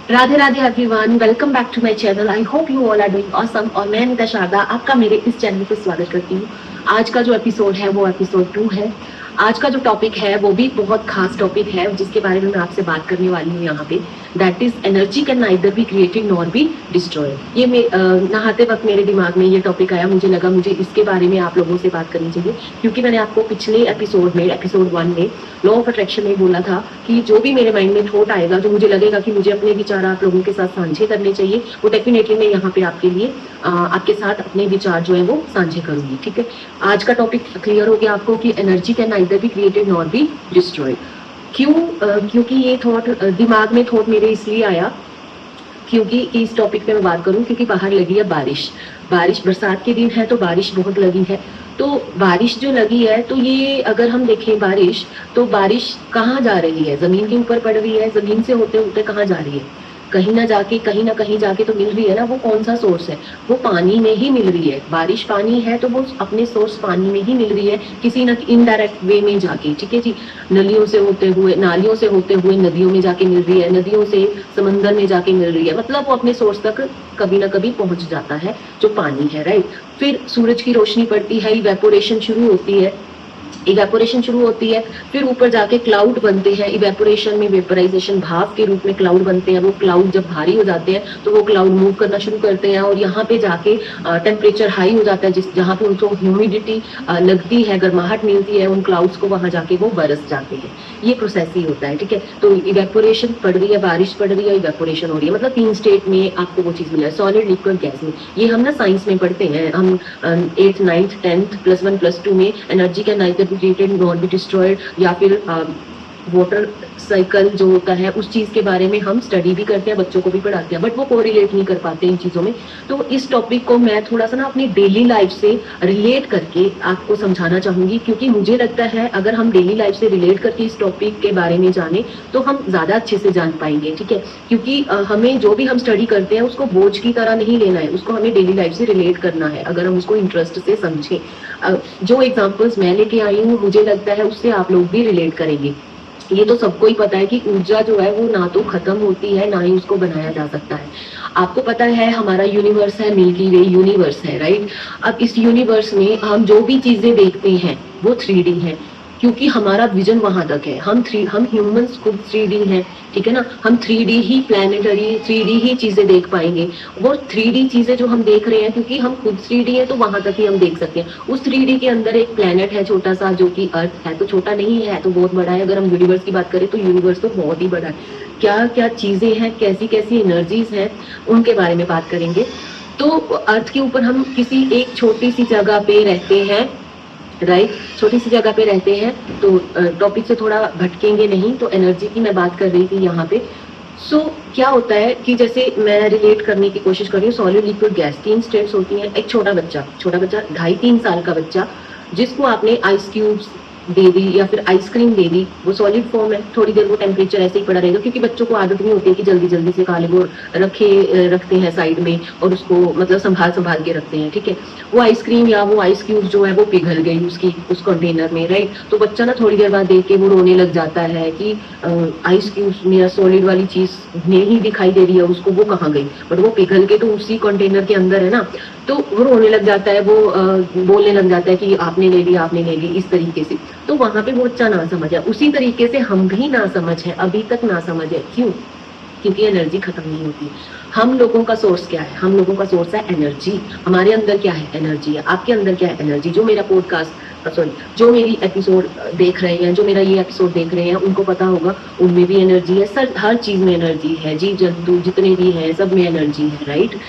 Radhe Radhe everyone, welcome back to my channel. I hope you all are doing awesome और मैं अनिता शारदा आपका मेरे इस चैनल पे स्वागत करती हूँ। आज का जो एपिसोड है वो एपिसोड 2 है। आज का जो टॉपिक है वो भी बहुत खास टॉपिक है जिसके बारे में मैं आपसे बात करने वाली हूँ यहाँ पे। That is energy can neither be created nor be destroyed. ये नहाते वक्त मेरे दिमाग में ये टॉपिक आया, मुझे लगा मुझे इसके बारे में आप लोगों से बात करनी चाहिए, क्योंकि मैंने आपको पिछले एपिसोड में एपिसोड 1 में लॉ ऑफ अट्रैक्शन में बोला था कि जो भी मेरे माइंड में थॉट आएगा, जो मुझे लगेगा कि मुझे अपने विचार आप लोगों के साथ साझे करने चाहिए, वो डेफिनेटली मैं यहाँ पे आपके लिए आपके साथ अपने विचार जो है वो साझे करूंगी। ठीक है, आज का टॉपिक क्लियर हो गया आपको कि energy can neither be created nor be destroyed. क्योंकि ये थॉट दिमाग में थॉट मेरे इसलिए आया क्योंकि इस टॉपिक पे मैं बात करूं क्योंकि बाहर लगी है बारिश। बरसात के दिन है तो बारिश बहुत लगी है। तो बारिश जो लगी है तो ये अगर हम देखें बारिश, तो बारिश कहाँ जा रही है? जमीन के ऊपर पड़ रही है, जमीन से होते होते कहाँ जा रही है? कहीं ना कहीं जाके तो मिल रही है ना। वो कौन सा सोर्स है? वो पानी में ही मिल रही है। बारिश पानी है तो वो अपने सोर्स पानी में ही मिल रही है, किसी न इनडायरेक्ट वे में जाके। ठीक है जी, नालियों से होते हुए नदियों में जाके मिल रही है, नदियों से समंदर में जाके मिल रही है। मतलब वो अपने सोर्स तक कभी ना कभी पहुंच जाता है जो पानी है, राइट। फिर सूरज की रोशनी पड़ती है, इवेपोरेशन शुरू होती है। फिर ऊपर जाके क्लाउड बनते हैं। इवेपोरेशन में वेपराइजेशन, भाप के रूप में क्लाउड बनते हैं। वो क्लाउड जब भारी हो जाते हैं तो वो क्लाउड मूव करना शुरू करते हैं और यहाँ पे जाके टेम्परेचर हाई हो जाता है, जहाँ पे उनको ह्यूमिडिटी लगती है, गर्माहट मिलती है उन क्लाउड्स को, वहां जाके वो बरस जाते हैं। ये प्रोसेस ही होता है। ठीक है, तो इवेपोरेशन पड़ रही है, बारिश पड़ रही है, इवेपोरेशन हो रही है, मतलब 3 स्टेट में आपको वो चीज मिला है, सॉलिड, लिक्विड, गैस में। ये हम ना साइंस में पढ़ते हैं, हम 8th 9th 10th +1 +2 में energy can neither be created not be destroyed, या फिर वाटर साइकिल जो होता है उस चीज के बारे में हम स्टडी भी करते हैं, बच्चों को भी पढ़ाते हैं, बट वो कोरिलेट नहीं कर पाते इन चीजों में। तो इस टॉपिक को मैं थोड़ा सा ना अपनी डेली लाइफ से रिलेट करके आपको समझाना चाहूंगी, क्योंकि मुझे लगता है अगर हम डेली लाइफ से रिलेट करके इस टॉपिक के बारे में जाने तो हम ज्यादा अच्छे से जान पाएंगे। ठीक है, क्योंकि हमें जो भी हम स्टडी करते हैं उसको बोझ की तरह नहीं लेना है, उसको हमें डेली लाइफ से रिलेट करना है अगर हम उसको इंटरेस्ट से समझें। जो एग्जाम्पल्स मैं लेके आई हूँ मुझे लगता है उससे आप लोग भी रिलेट करेंगे। ये तो सबको ही पता है कि ऊर्जा जो है वो ना तो खत्म होती है, ना ही उसको बनाया जा सकता है। आपको पता है हमारा यूनिवर्स है, मिल्की वे यूनिवर्स है, राइट। अब इस यूनिवर्स में हम जो भी चीजें देखते हैं वो 3D है, क्योंकि हमारा विजन वहां तक है। हम ह्यूमंस खुद 3D हैं, ठीक है ना। हम 3D ही प्लानिटरी 3D ही चीजें देख पाएंगे। वो 3D चीजें जो हम देख रहे हैं, क्योंकि हम खुद 3D है तो वहां तक ही हम देख सकते हैं। उस 3D के अंदर एक प्लेनेट है छोटा सा, जो कि अर्थ है, तो छोटा नहीं है तो बहुत बड़ा है। अगर हम यूनिवर्स की बात करें तो यूनिवर्स तो बहुत ही बड़ा है। क्या क्या चीजें हैं, कैसी कैसी एनर्जीज हैं, उनके बारे में बात करेंगे। तो अर्थ के ऊपर हम किसी एक छोटी सी जगह पे रहते हैं, राइट, छोटी सी जगह पे रहते हैं। तो टॉपिक से थोड़ा भटकेंगे नहीं। तो एनर्जी की मैं बात कर रही थी यहाँ पे। क्या होता है कि जैसे मैं रिलेट करने की कोशिश कर रही हूँ, सॉलिड, लिक्विड, गैस, 3 स्टेट्स होती हैं। एक छोटा बच्चा 2.5-3 साल का बच्चा, जिसको आपने आइस क्यूब्स दे दी या फिर आइसक्रीम दे दी, वो सॉलिड फॉर्म है। थोड़ी देर वो टेम्परेचर ऐसे ही पड़ा रहेगा, क्योंकि बच्चों को आदत नहीं होती है कि जल्दी जल्दी से खा ले। वो रखते हैं साइड में और उसको मतलब संभाल के रखते हैं। ठीक है, वो आइसक्रीम या वो आइस क्यूब जो है वो पिघल गई उस कंटेनर में, राइट। तो बच्चा ना थोड़ी देर बाद देख के वो रोने लग जाता है कि आइस क्यूब मेरा सॉलिड वाली चीज नहीं दिखाई दे रही है उसको, वो कहाँ गई, बट वो पिघल के तो उसी कंटेनर के अंदर है ना। तो वो रोने लग जाता है, वो बोलने लग जाता है कि आपने ले ली, इस तरीके से। तो वहां पे वो बच्चा ना समझ है। उसी तरीके से हम भी ना समझ है, अभी तक ना समझ है। क्यों? क्योंकि एनर्जी खत्म नहीं होती। हम लोगों का सोर्स क्या है? हम लोगों का सोर्स है एनर्जी। हमारे अंदर क्या है? एनर्जी है। आपके अंदर क्या है? एनर्जी। जो मेरा जो मेरी एपिसोड देख रहे हैं, जो मेरा ये एपिसोड देख रहे हैं, उनको पता होगा उनमें भी एनर्जी है। सर, हर चीज में एनर्जी है, जीव जंतु जितने भी हैं सब में एनर्जी है, राइट।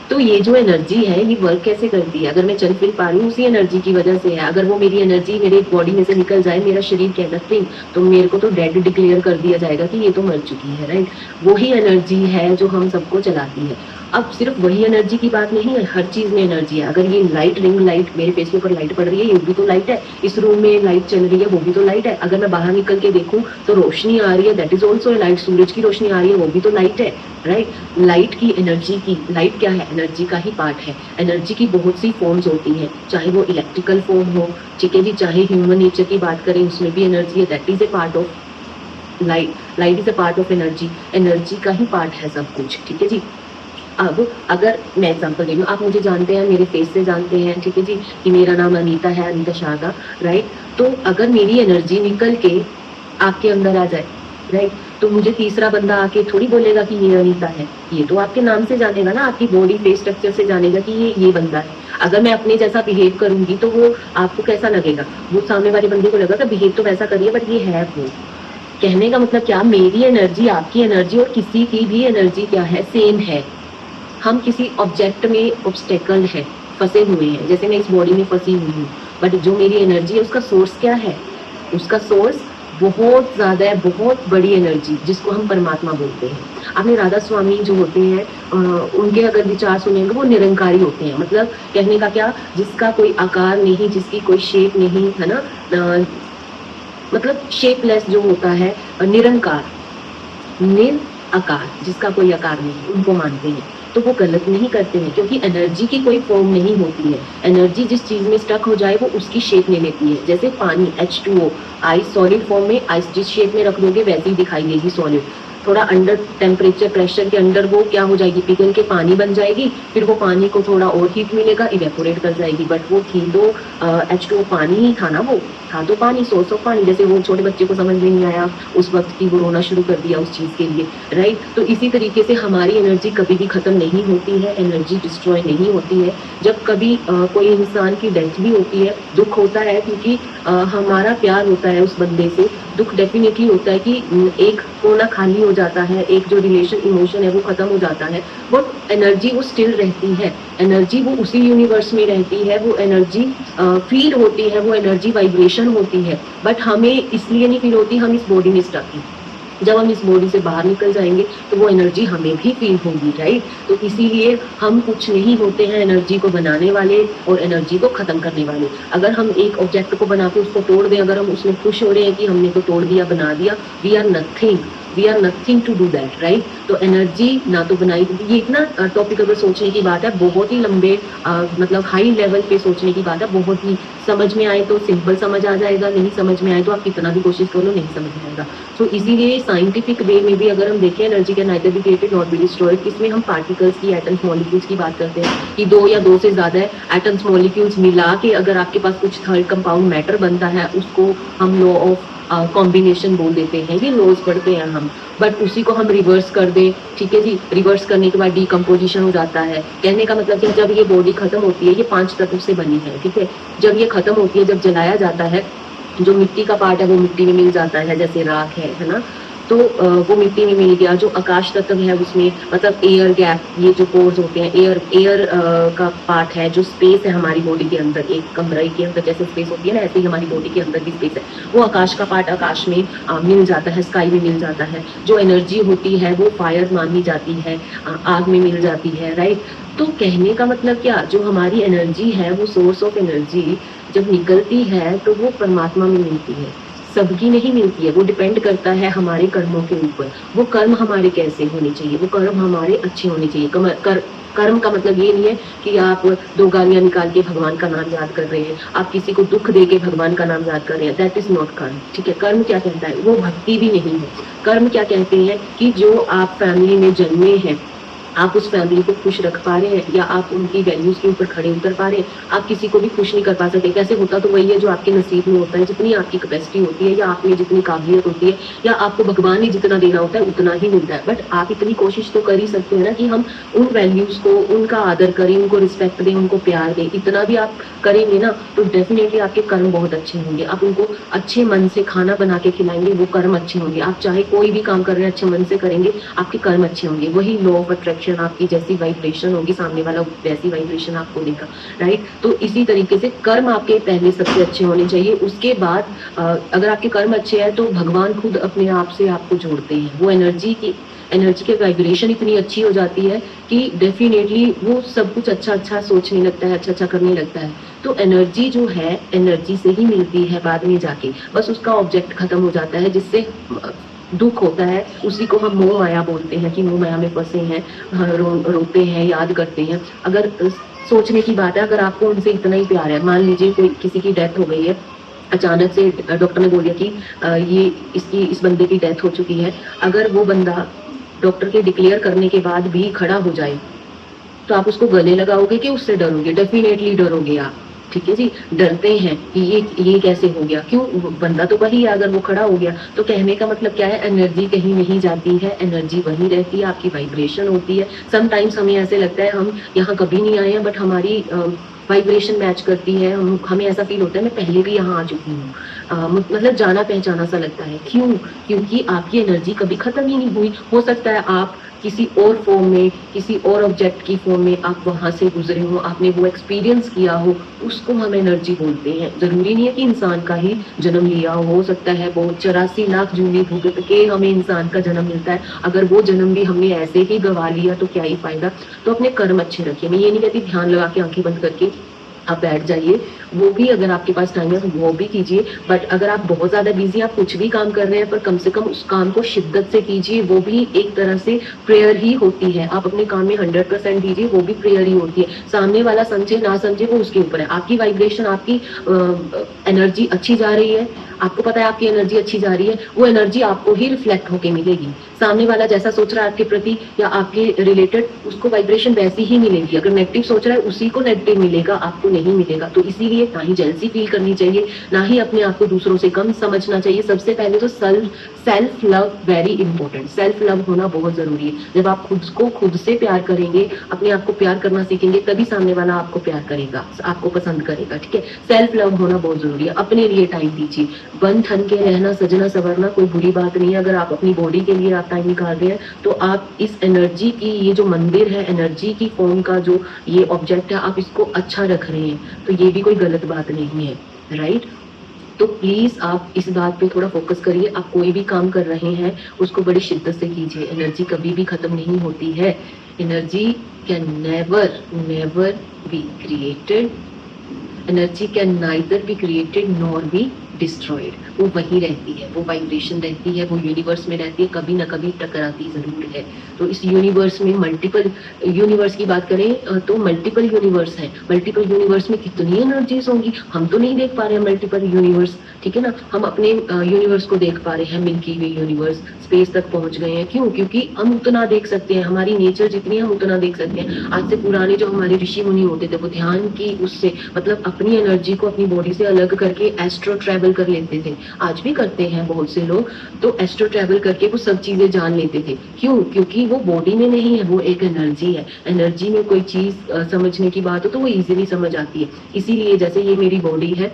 तो ये जो एनर्जी है ये वर्क कैसे करती है? अगर मैं चल फिर पा रही हूँ उसी एनर्जी की वजह से है। अगर वो मेरी एनर्जी मेरे बॉडी में से निकल जाए, मेरा शरीर क्या नथिंग, तो मेरे को तो डेड डिक्लेयर कर दिया जाएगा कि ये तो मर चुकी है, राइट। वही एनर्जी है जो हम सबको चलाती है। अब सिर्फ वही एनर्जी की बात नहीं है, हर चीज में एनर्जी है। अगर ये रिंग लाइट मेरे फेस के ऊपर लाइट पड़ रही है, ये भी तो लाइट है। इस रूम में लाइट चल रही है, वो भी तो लाइट है। अगर मैं बाहर निकल के देखूं तो रोशनी आ रही है, दैट इज ऑल्सो लाइट। सूरज की रोशनी आ रही है, वो भी तो लाइट है, राइट। लाइट की एनर्जी की, लाइट क्या है? एनर्जी का ही पार्ट है। एनर्जी की बहुत सी फॉर्म्स होती हैं, चाहे वो इलेक्ट्रिकल फॉर्म हो, ठीक है जी, चाहे ह्यूमन नेचर की बात करें उसमें भी एनर्जी है, that is a part of light is a part of energy, energy का ही पार्ट है सब कुछ, ठीक है जी। अब अगर मैं एग्जांपल दे रही हूँ, आप मुझे जानते हैं, मेरे फेस से जानते हैं, ठीक है जी, कि मेरा नाम अनीता है, अनीता शाह का, राइट। तो अगर मेरी एनर्जी निकल के आपके अंदर आ जाए, राइट, तो मुझे तीसरा बंदा आके थोड़ी बोलेगा कि ये अनीता है, ये तो आपके नाम से जानेगा ना, आपकी बॉडी फेस स्ट्रक्चर से जानेगा कि ये बंदा है। अगर मैं अपने जैसा बिहेव करूंगी तो वो आपको कैसा लगेगा, वो सामने वाले बंदे को लगेगा बिहेव तो वैसा करिए बट ये है वो। कहने का मतलब क्या, मेरी एनर्जी, आपकी एनर्जी और किसी की भी एनर्जी क्या है, सेम है। हम किसी ऑब्जेक्ट में ऑब्स्टेकल है, फंसे हुए हैं, जैसे मैं इस बॉडी में फंसी हुई हूँ, बट जो मेरी एनर्जी है उसका सोर्स क्या है, उसका सोर्स बहुत ज्यादा है, बहुत बड़ी एनर्जी, जिसको हम परमात्मा बोलते हैं। आपने राधा स्वामी जो होते हैं उनके अगर विचार सुनेंगे, वो निरंकारी होते हैं। मतलब कहने का क्या, जिसका कोई आकार नहीं, जिसकी कोई शेप नहीं, है ना, मतलब शेपलेस जो होता है, निरंकार, निराकार, जिसका कोई आकार नहीं, उनको मानते हैं। तो वो गलत नहीं करते हैं, क्योंकि एनर्जी की कोई फॉर्म नहीं होती है। एनर्जी जिस चीज में स्टक हो जाए वो उसकी शेप ले लेती है। जैसे पानी H2O, आइस सॉलिड फॉर्म में, आइस जिस शेप में रख दोगे वैसे ही दिखाई देगी सॉलिड। थोड़ा अंडर टेम्परेचर प्रेशर के अंडर वो क्या हो जाएगी, पिघल के पानी बन जाएगी, फिर वो पानी को थोड़ा और हीट मिलेगा, इवेपोरेट कर जाएगी, बट वो थी तो H2O पानी ही था ना, वो था तो पानी, सोर्स ऑफ पानी। जैसे वो छोटे बच्चे को समझ में नहीं आया उस वक्त की, वो रोना शुरू कर दिया उस चीज के लिए, राइट। तो इसी तरीके से हमारी एनर्जी कभी भी खत्म नहीं होती है, एनर्जी डिस्ट्रॉय नहीं होती है। जब कभी कोई इंसान की डेथ भी होती है, दुख होता है, क्योंकि हमारा प्यार होता है उस बंदे से, दुख डेफिनेटली होता है कि एक कोना खाली हो जाता है, एक जो रिलेशन इमोशन है वो खत्म हो जाता है, बट एनर्जी वो स्टिल रहती है, एनर्जी वो उसी यूनिवर्स में रहती है, वो एनर्जी फील होती है, वो एनर्जी वाइब्रेशन होती है, बट हमें इसलिए नहीं फील होती, हम इस बॉडी में स्टक हैं। जब हम इस बॉडी से बाहर निकल जाएंगे तो वो एनर्जी हमें भी फील होगी, राइट। तो इसीलिए हम कुछ नहीं होते हैं एनर्जी को बनाने वाले और एनर्जी को खत्म करने वाले। अगर हम एक ऑब्जेक्ट को बना के उसको तोड़ दें, अगर हम उसमें खुश हो रहे हैं कि हमने तो तोड़ दिया, बना दिया, we are nothing to do that, right. तो एनर्जी ना तो बनाई, ये इतना टॉपिक अगर सोचने की बात है, बहुत ही लंबे मतलब हाई लेवल पे सोचने की बात है, बहुत ही समझ में आए तो सिंपल समझ आ जाएगा, नहीं समझ में आए तो आप कितना भी कोशिश कर लो नहीं समझ में आएगा। तो इसीलिए साइंटिफिक वे में भी अगर हम देखें, energy can neither be created not be destroyed, इसमें हम पार्टिकल्स की, एटम्स, मॉलिक्यूल्स की बात करते हैं कि दो या दो से ज्यादा एटम्स मॉलिक्यूल्स मिला के अगर आपके पास कुछ थर्ड कंपाउंड मैटर बनता है, उसको हम लॉ ऑफ कॉम्बिनेशन बोल देते हैं, ये लॉज पढ़ते हैं हम। बट उसी को हम रिवर्स कर दें, ठीक है जी, रिवर्स करने के बाद डीकम्पोजिशन हो जाता है। कहने का मतलब कि जब ये बॉडी खत्म होती है, ये 5 तत्व से बनी है, ठीक है, जब ये खत्म होती है, जब जलाया जाता है, जो मिट्टी का पार्ट है वो मिट्टी में मिल जाता है, जैसे राख है ना, तो वो मिट्टी में मिल गया। जो आकाश तत्व है उसमें, मतलब एयर गैप, ये जो पोर्स होते हैं, एयर का पार्ट है, जो स्पेस है हमारी बॉडी के अंदर, एक कमरे के अंदर जैसे स्पेस होती है ना, ऐसे ही हमारी बॉडी के अंदर भी स्पेस है, वो आकाश का पार्ट आकाश में मिल जाता है, स्काई में मिल जाता है। जो एनर्जी होती है वो फायर मानी जाती है, आग में मिल जाती है, राइट। तो कहने का मतलब क्या, जो हमारी एनर्जी है, वो सोर्स ऑफ एनर्जी जब निकलती है तो वो परमात्मा में मिलती है, सबकी नहीं मिलती है। वो डिपेंड करता है हमारे कर्मों के ऊपर, वो कर्म हमारे कैसे होने चाहिए, वो कर्म हमारे अच्छे होने चाहिए। कर्म का मतलब ये नहीं है कि आप 2 गालियां निकाल के भगवान का नाम याद कर रहे हैं, आप किसी को दुख दे के भगवान का नाम याद कर रहे हैं, दैट इज नॉट कर्म, ठीक है। कर्म क्या कहता है, वो भक्ति भी नहीं है। कर्म क्या कहते हैं कि जो आप फैमिली में जन्मे हैं, आप उस फैमिली को खुश रख पा रहे हैं, या आप उनकी वैल्यूज के ऊपर खड़े उतर पा रहे हैं। आप किसी को भी खुश नहीं कर पा सकते, कैसे होता तो वही है जो आपके नसीब में होता है, जितनी आपकी कैपेसिटी होती है, या आप में जितनी काबिलियत होती है, या आपको भगवान ने जितना देना होता है उतना ही मिलता है। बट आप इतनी कोशिश तो कर ही सकते हैं ना कि हम उन वैल्यूज को, उनका आदर करें, उनको रिस्पेक्ट दें, उनको प्यार दें। इतना भी आप करेंगे ना तो डेफिनेटली आपके कर्म बहुत अच्छे होंगे। आप उनको अच्छे मन से खाना बना के खिलाएंगे, वो कर्म अच्छे होंगे। आप चाहे कोई भी काम कर रहे हैं अच्छे मन से करेंगे, आपके कर्म अच्छे होंगे। वही लॉ ऑफ अट्रैक्शन, आपकी जैसी वाइब्रेशन होगी सामने वाला वैसी वाइब्रेशन आपको देगा, राइट। तो इसी तरीके से कर्म आपके पहले सबसे अच्छे होने चाहिए। उसके बाद अगर आपके कर्म अच्छे हैं तो भगवान खुद अपने आप से आपको जोड़ते हैं। वो एनर्जी की वाइब्रेशन इतनी अच्छी हो जाती है कि डेफिनेटली वो सब कुछ अच्छा अच्छा सोचने लगता है, अच्छा अच्छा करने लगता है। तो एनर्जी जो है, एनर्जी से ही मिलती है बाद में जाके, बस उसका ऑब्जेक्ट खत्म हो जाता है, जिससे दुख होता है। उसी को हम मोह माया बोलते हैं कि मोह माया में फंसे हैं, रोते हैं, याद करते हैं। अगर सोचने की बात है, अगर आपको उनसे इतना ही प्यार है, मान लीजिए कोई किसी की डेथ हो गई है, अचानक से डॉक्टर ने बोल दिया कि ये इस बंदे की डेथ हो चुकी है, अगर वो बंदा डॉक्टर के डिक्लेयर करने के बाद भी खड़ा हो जाए तो आप उसको गले लगाओगे कि उससे डरोगे? डेफिनेटली डरोगे आप, ठीक है जी। डरते हैं कि ये कैसे हो गया, क्यों? बंदा तो वही है, अगर वो खड़ा हो गया तो कहने का मतलब क्या है, एनर्जी कहीं नहीं जाती है, एनर्जी वही रहती है, आपकी वाइब्रेशन होती है। समटाइम्स हमें ऐसे लगता है हम यहाँ कभी नहीं आए हैं, बट हमारी वाइब्रेशन मैच करती है, हमें ऐसा फील होता है मैं पहले भी यहाँ आ चुकी हूँ, मतलब जाना पहचाना सा लगता है। क्यों? क्योंकि आपकी एनर्जी कभी खत्म ही नहीं हुई। हो सकता है आप किसी और फॉर्म में, किसी और ऑब्जेक्ट की फॉर्म में आप वहां से गुजरे हो, आपने वो एक्सपीरियंस किया हो, उसको हम एनर्जी बोलते हैं। जरूरी नहीं है कि इंसान का ही जन्म लिया हो सकता है वो 84 लाख जूनी भुगत के हमें इंसान का जन्म मिलता है। अगर वो जन्म भी हमने ऐसे ही गवा लिया तो क्या ही फायदा। तो अपने कर्म अच्छे रखिए। मैं ये नहीं कहती ध्यान लगा के आंखें बंद करके आप बैठ जाइए, वो भी अगर आपके पास टाइम है तो वो भी कीजिए। बट अगर आप बहुत ज्यादा बिजी, आप कुछ भी काम कर रहे हैं, पर कम से कम उस काम को शिद्दत से कीजिए, वो भी एक तरह से प्रेयर ही होती है। आप अपने काम में 100% दीजिए, वो भी प्रेयर ही होती है। सामने वाला समझे ना समझे वो उसके ऊपर है। आपकी वाइब्रेशन, आपकी एनर्जी अच्छी जा रही है, आपको पता है आपकी एनर्जी अच्छी जा रही है, वो एनर्जी आपको ही रिफ्लेक्ट होके मिलेगी। सामने वाला जैसा सोच रहा है आपके प्रति या आपके रिलेटेड, उसको वाइब्रेशन वैसी ही मिलेगी। अगर नेगेटिव सोच रहा है उसी को नेगेटिव मिलेगा, आपको नहीं मिलेगा। तो इसीलिए ना ही जेलसी फील करनी चाहिए, ना ही अपने आप को दूसरों से कम समझना चाहिए। सबसे पहले तो self love very important. Self love होना बहुत जरूरी है। जब आप खुद को खुद से प्यार करेंगे, अपने आप को प्यार करना सीखेंगे, तभी सामने वाला आपको प्यार करेगा, आपको पसंद करेगा, ठीक है। सेल्फ लव होना बहुत जरूरी है। अपने लिए टाइम दीजिए। बन ठन के रहना, सजना सवरना कोई बुरी बात नहीं है। अगर आप अपनी बॉडी के लिए आप टाइम निकाल रहे हैं तो आप इस एनर्जी की, ये जो मंदिर है एनर्जी की फॉर्म का, जो ये ऑब्जेक्ट है, आप इसको अच्छा रख रहे हैं, तो ये भी कोई गलत बात नहीं है, राइट। तो प्लीज आप इस बात पे थोड़ा फोकस करिए। आप कोई भी काम कर रहे हैं उसको बड़ी शिद्दत से कीजिए। एनर्जी कभी भी खत्म नहीं होती है। Energy can never never be created, energy can neither be created nor be destroyed. वो वहीं रहती है, वो वाइब्रेशन रहती है, वो यूनिवर्स में रहती है, कभी ना कभी टकराती जरूर है। तो इस यूनिवर्स में मल्टीपल यूनिवर्स की बात करें तो मल्टीपल यूनिवर्स हैं। मल्टीपल यूनिवर्स में कितनी एनर्जीज होंगी हम तो नहीं देख पा रहे हैं मल्टीपल यूनिवर्स, ठीक है ना। हम अपने यूनिवर्स को देख पा रहे हैं, मिल्की वे यूनिवर्स, स्पेस तक पहुंच गए हैं। क्यों? क्योंकि हम उतना देख सकते हैं, हमारी नेचर जितनी हम उतना देख सकते हैं। आज से पुराने जो हमारे ऋषि मुनि होते थे, वो ध्यान की उससे मतलब अपनी एनर्जी को अपनी बॉडी से अलग करके एस्ट्रो ट्रैवल कर लेते थे। आज भी करते हैं बहुत से लोग, तो एस्ट्रो ट्रैवल करके वो सब चीजें जान लेते थे। क्यों? क्योंकि वो बॉडी में नहीं है, वो एक एनर्जी है। एनर्जी में कोई चीज समझने की बात हो तो वो इजीली समझ आती है। इसीलिए जैसे ये मेरी बॉडी है,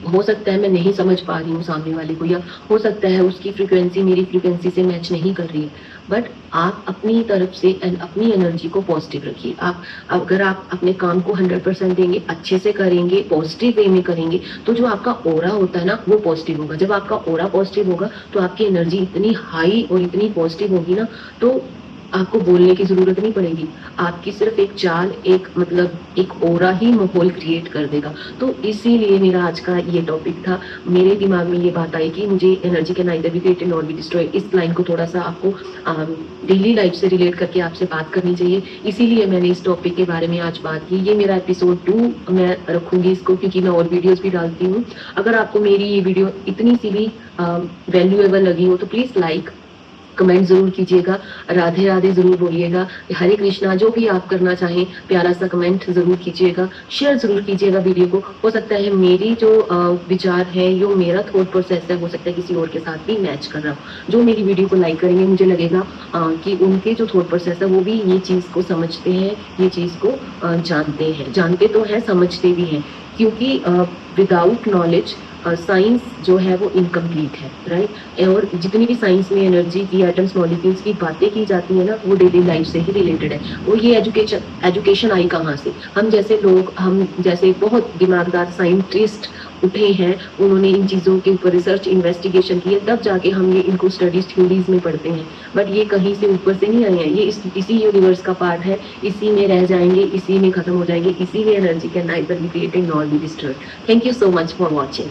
हो सकता है मैं नहीं समझ पा रही हूँ सामने वाले को, या हो सकता है उसकी फ्रीक्वेंसी मेरी फ्रीक्वेंसी से मैच नहीं कर रही है, बट आप अपनी तरफ से अपनी एनर्जी को पॉजिटिव रखिए। आप अगर आप अपने काम को 100% देंगे, अच्छे से करेंगे, पॉजिटिव वे में करेंगे, तो जो आपका ओरा होता है ना, वो पॉजिटिव होगा। जब आपका ओरा पॉजिटिव होगा तो आपकी एनर्जी इतनी हाई और इतनी पॉजिटिव होगी ना, तो आपको बोलने की जरूरत नहीं पड़ेगी। आपकी सिर्फ एक चाल, एक मतलब एक ओरा ही माहौल क्रिएट कर देगा। तो इसीलिए मेरा आज का ये टॉपिक था। मेरे दिमाग में ये बात आई कि मुझे energy can neither be created nor be destroyed, इस लाइन को थोड़ा सा आपको डेली लाइफ से रिलेट करके आपसे बात करनी चाहिए। इसीलिए मैंने इस टॉपिक के बारे में आज बात की। ये मेरा एपिसोड 2 मैं रखूंगी इसको, क्योंकि मैं और वीडियोस भी डालती हूँ। अगर आपको मेरी ये वीडियो इतनी सी भी वैल्यूएबल लगी हो तो प्लीज लाइक कमेंट जरूर कीजिएगा, राधे राधे जरूर बोलिएगा, हरे कृष्णा, जो भी आप करना चाहें, प्यारा सा कमेंट जरूर कीजिएगा, शेयर जरूर कीजिएगा वीडियो को। हो सकता है मेरी जो विचार है, जो मेरा थॉट प्रोसेस है, हो सकता है किसी और के साथ भी मैच कर रहा हो। जो मेरी वीडियो को लाइक करेंगे, मुझे लगेगा कि उनके जो थॉट प्रोसेस है वो भी ये चीज को समझते हैं, ये चीज को जानते तो है, समझते भी हैं। क्योंकि विदाउट नॉलेज साइंस जो है वो इनकम्प्लीट है, राइट। और जितनी भी साइंस में एनर्जी की, एटम्स, मॉलिक्यूल्स की बातें की जाती है ना, वो डेली लाइफ से ही रिलेटेड है। वो ये एजुकेशन आई कहाँ से? हम जैसे लोग, हम जैसे बहुत दिमागदार साइंटिस्ट उठे हैं, उन्होंने इन चीज़ों के ऊपर रिसर्च, इन्वेस्टिगेशन की है, तब जाके हम ये इनको स्टडीज थ्योरीज में पढ़ते हैं। बट ये कहीं से ऊपर से नहीं आए हैं, ये इसी यूनिवर्स का पार्ट है, इसी में रह जाएंगे, इसी में खत्म हो जाएंगे। इसीलिए energy can neither be created nor be destroyed. Thank you so much for watching.